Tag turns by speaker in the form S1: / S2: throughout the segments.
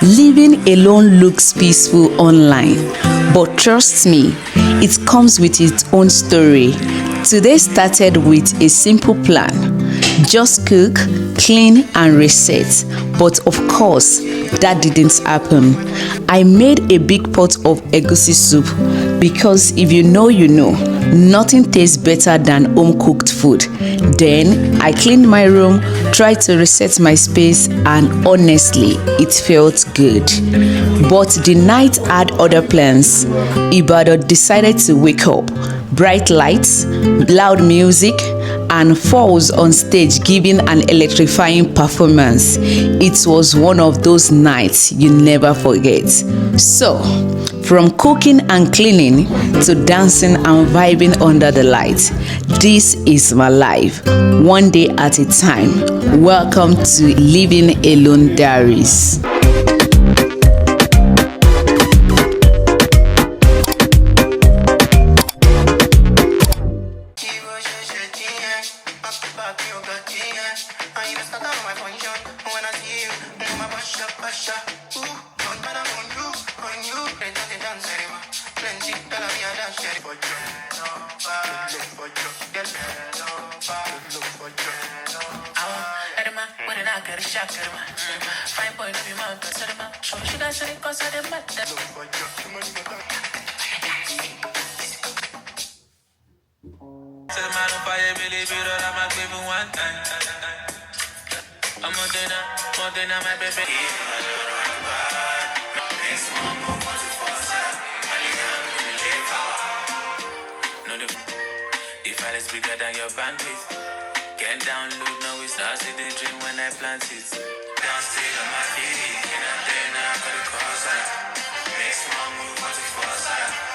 S1: Living alone looks peaceful online, but trust me, it comes with its own story. Today started with a simple plan. Just cook, clean and reset. But of course, that didn't happen. I made a big pot of egusi soup because if you know, you know. Nothing tastes better than home cooked food. Then I cleaned my room, tried to reset my space, and honestly, it felt good. But the night had other plans. Ibadan decided to wake up. Bright lights, loud music, and falls on stage giving an electrifying performance. It was one of those nights you never forget. So, from cooking and cleaning to dancing and vibing under the lights, this is my life, one day at a time. Welcome to Living Alone Diaries.
S2: If I is bigger than your bandwidth, get download now it's not see the dream when I plant it. Down still on my feet, and I'm there now for the cause. Make small move on the foresight.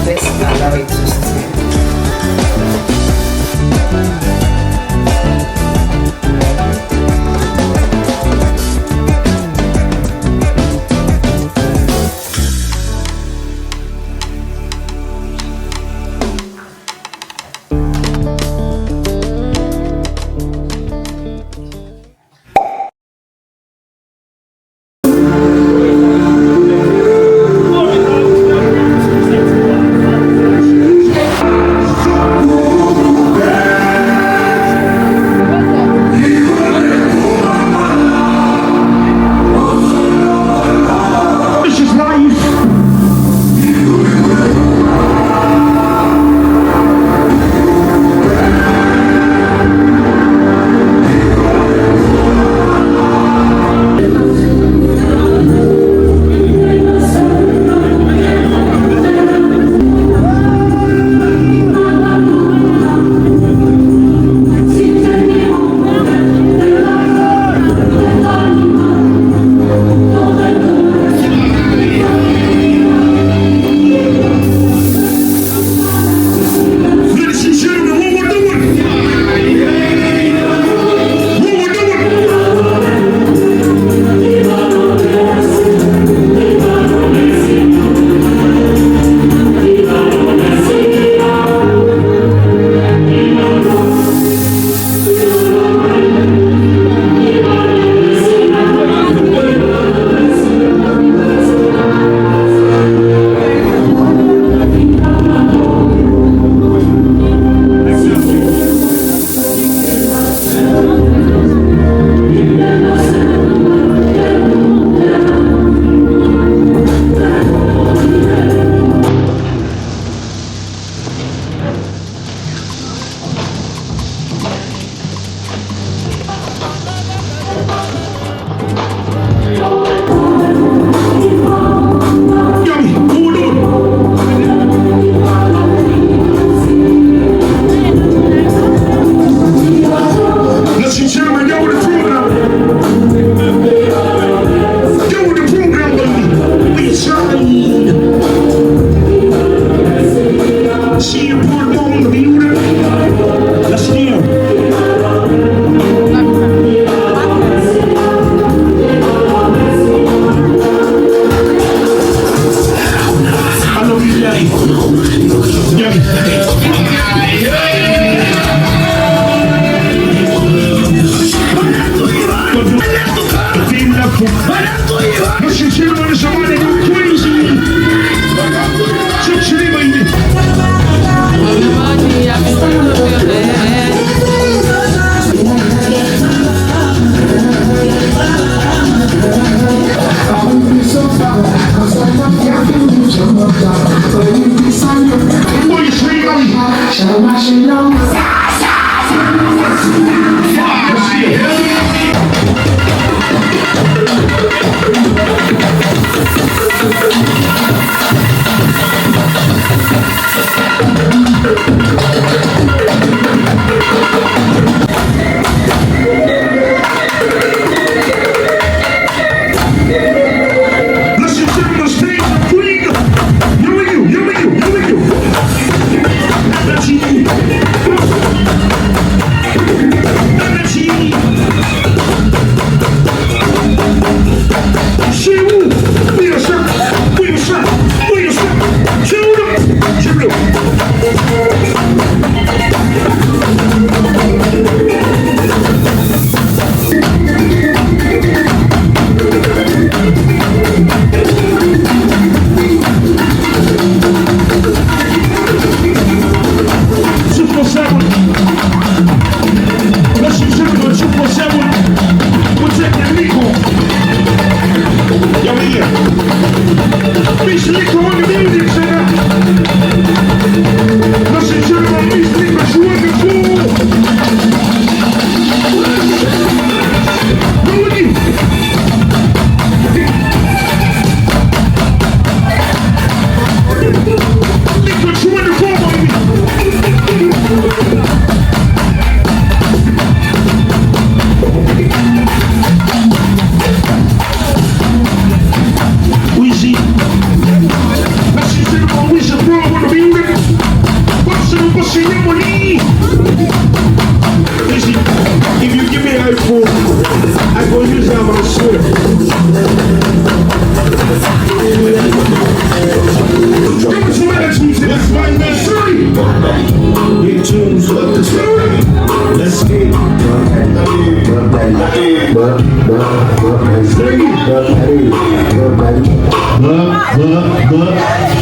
S3: let's allow it to steam.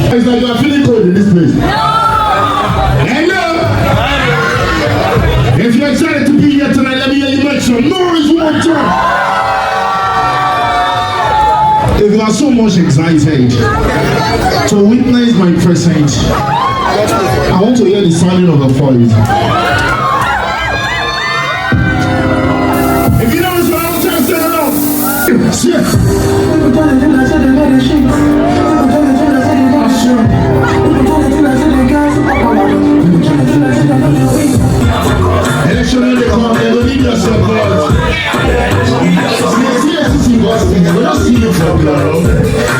S4: It's like you are feeling cold in this place. Hello! If you're excited to be here tonight, let me hear you make some noise one time. If you are so much excited to witness my presence, I want to hear the sounding of the voice. If you don't know, I'll just stand along. Election on the corner, they don't need your support. We don't see you for girl.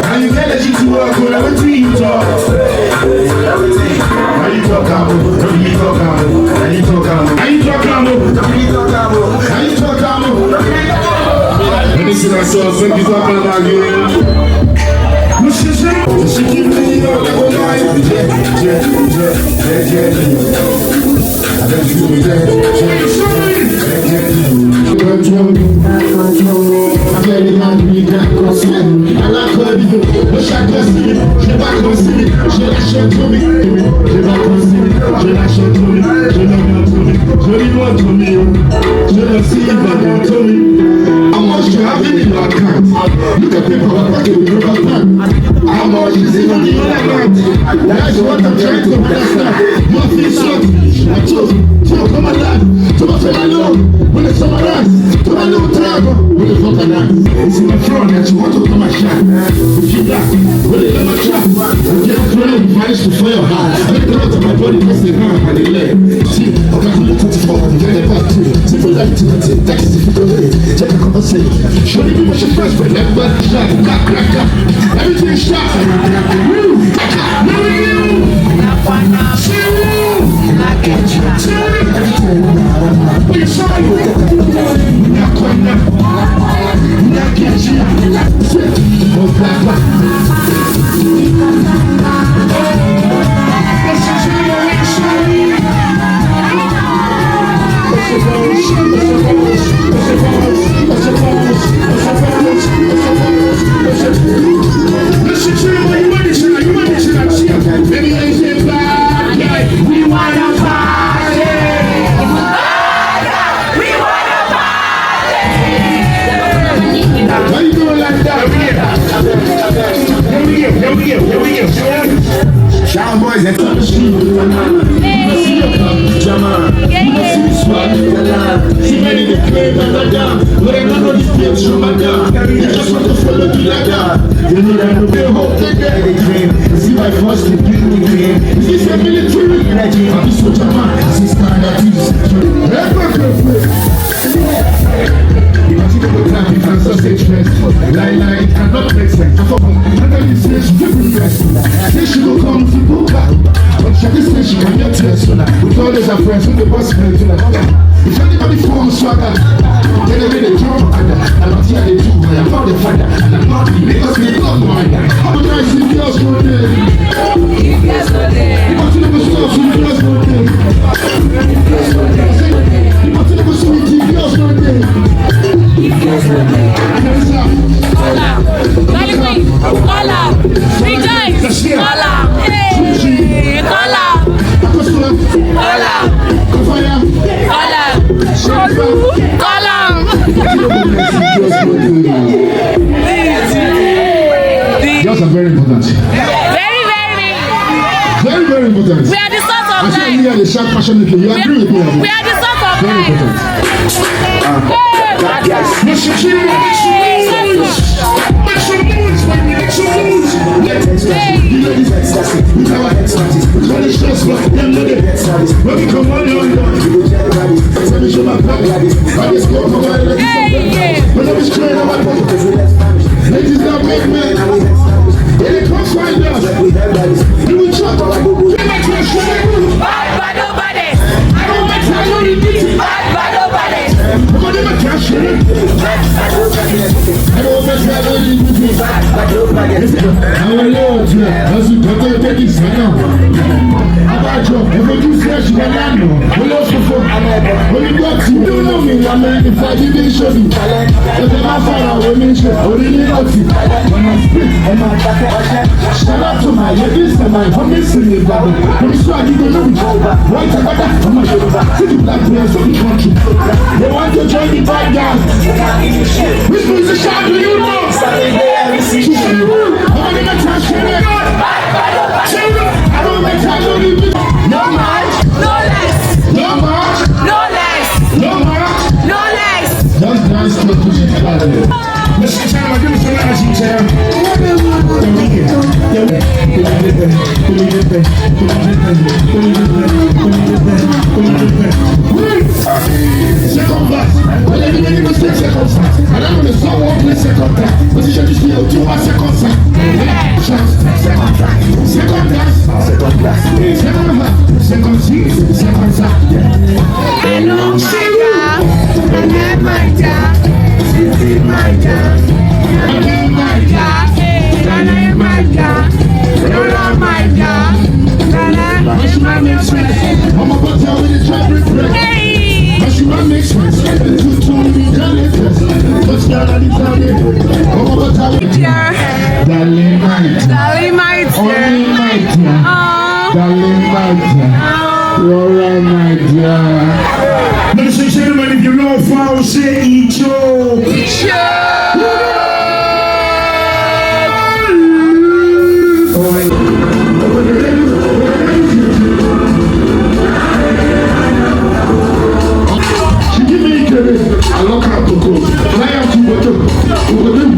S4: And you get legit to work with everything you talk. How you talk about? How you talk about? How you talk about? How you talk about? How you talk about? Let me see myself when you talk about you. She keep me up like a life. I bet you be there. How much you have in your account? Look at people who are working with your account. How much is in on the other account? That's what I'm trying to understand. You have been shot. I told you, come alive. To my family alone. When it's summarized. To my little travel. When it's not alive. It's in my front that you want to come and shine. If you black, when they let my trap. If you're crying, you manage to fire your heart. I make the out of my body, press the hand and the leg. See, I can do 24 and get it back to you. Simple life to the tip. That is the difficult way. Check a conversation. Surely people should press, but everybody shot. Everything is shot. Shout boys, let's on the street. See many they claim and they're down. But I know these kids from my down. They just want to follow me like that. They know that they hope they get it dream. See my first they give me dream. Is this a military energy? I'm the soldier man. This is kind of things. Traffic and sausage fest. Lie, it cannot make sense. I thought, and then you say she give me rest. Say she will come to book her. But she say she can get test. With all these friends, with the boss friends, if anybody forms swagger, then they really jump under. And I'm here they do, I am not the father. And I'm not the because they love my guy. How much I see girls go there? Girls go there. You want to never stop, see girls go there. You want to never sweet, girls go there. Girls are very important. Very important.
S5: We are the sort of
S4: life. I the shout passionately. You agree with me?
S5: We are the sort of
S4: very
S5: life.
S4: important. Ladies that make men, they come find us. You will chop. Bad nobody. I don't make time to repeat. Bad nobody. Shout out to my ladies and my homies in Ibadan. I'm sure you don't know each other. Right together, I'm a Yoruba. See the black players of the country. They want to join the bad guys. Which musician do you know? I'm gonna make you share it. I don't make you leave it. No match,
S1: No less.
S4: no match,
S1: No less.
S4: no match.
S1: No less.
S4: Just dance to push it further. Mr. Chama, give me some energy, Chama. Second verse. When you make a mistake, second verse. And I'm gonna song one play second verse. Position this video to one second verse. Chance, second verse. Second verse. Second verse. Second verse. Second seat. Second verse.
S1: Hello, my dad. This is my dad. My dad. My dad. My dad.
S4: My next friend. I'm about to tell you the traffic break. But she might make sense. You told me the latest. But she got the time. I'm about to tell you. Darling, my dear.
S1: Darling, my
S4: Only my dear.
S1: Oh.
S4: Darling, my dear. Laura, my dear. Ladies and gentlemen, if you know how say Icho. She give me a I look out to go. I am to go.